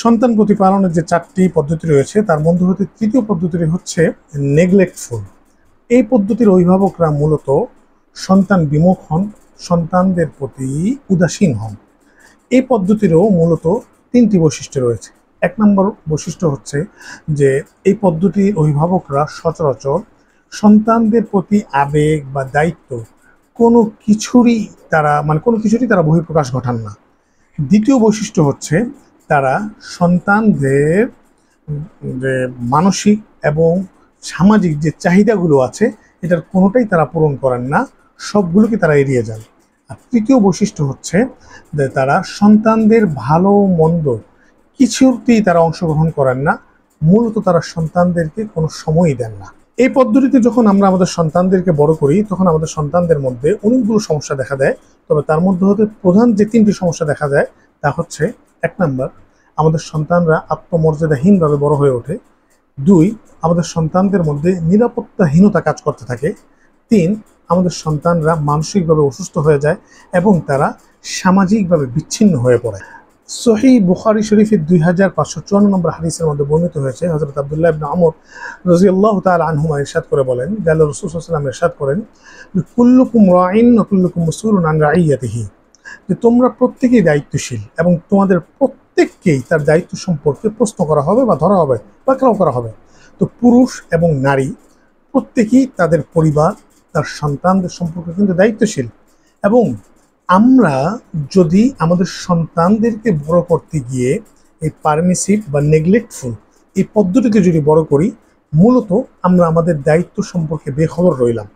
সন্তান প্রতিপালনের যে 4টি পদ্ধতি রয়েছে তার মধ্যে হতে তৃতীয় পদ্ধতিটি হচ্ছে নেগলেক্টফুল। এই পদ্ধতির অভিভাবকরা মূলত সন্তান বিমুখ হন, সন্তানদের প্রতি উদাসীন হন। এই পদ্ধতিরও মূলত 3টি বৈশিষ্ট্য রয়েছে। 1 নম্বর বৈশিষ্ট্য হচ্ছে যে এই পদ্ধতির অভিভাবকরা সচরাচর সন্তানদের প্রতি আবেগ বা দায়িত্ব কোনো কিছুরই তারা বহিঃপ্রকাশ ঘটান না। দ্বিতীয় বৈশিষ্ট্য হচ্ছে তারা সন্তানদের যে মানসিক এবং সামাজিক যে চাহিদাগুলো আছে এটার কোনোটাই তারা পূরণ করেন না, সবগুলোকে তারা এড়িয়ে যান। আর তৃতীয় বৈশিষ্ট্য হচ্ছে যে তারা সন্তানদের ভালো মন্দ কিছুতেই তারা অংশগ্রহণ করেন না, মূলত তারা সন্তানদেরকে কোনো সময়ই দেন না। এই পদ্ধতিতে যখন আমরা আমাদের সন্তানদেরকে বড় করি তখন আমাদের সন্তানদের মধ্যে অনেকগুলো সমস্যা দেখা দেয়। তবে তার মধ্যে হতে প্রধান যে 3টি সমস্যা দেখা যায় তা হচ্ছে 1 নম্বর, আমাদের সন্তানরা আত্মমর্যাদাহীনভাবে বড় হয়ে ওঠে। 2, আমাদের সন্তানদের মধ্যে নিরাপত্তাহীনতা কাজ করতে থাকে। 3, আমাদের সন্তানরা মানসিকভাবে অসুস্থ হয়ে যায় এবং তারা সামাজিকভাবে বিচ্ছিন্ন হয়ে পড়ে। সহিহ বুখারী শরীফের 2554 নম্বর হাদিসের মধ্যে বর্ণিত হয়েছে, হযরত আব্দুল্লাহ ইবনে আমর রাদিয়াল্লাহু তাআলা আনহুমা ইরশাদ করে বলেন, যে আল্লাহর রাসূল সাল্লাল্লাহু আলাইহি ওয়াসাল্লাম ইরশাদ করেন, কুল্লুকুম রাঈন ওয়া কুল্লুকুম মাসউলুন আন রাঈয়াতিহি, যে তোমরা প্রত্যেকেই দায়িত্বশীল এবং তোমাদের প্রত্যেককেই তার দায়িত্ব সম্পর্কে প্রশ্ন করা হবে বা ধরা হবে বা ক্রাও করা হবে। তো পুরুষ এবং নারী প্রত্যেকেই তাদের পরিবার, তার সন্তানদের সম্পর্কে কিন্তু দায়িত্বশীল। এবং আমরা যদি আমাদের সন্তানদেরকে বড় করতে গিয়ে এই পারমিসিভ বা নেগলেক্টফুল এই পদ্ধতিতে যদি বড় করি, মূলত আমরা আমাদের দায়িত্ব সম্পর্কে বেখবর রইলাম।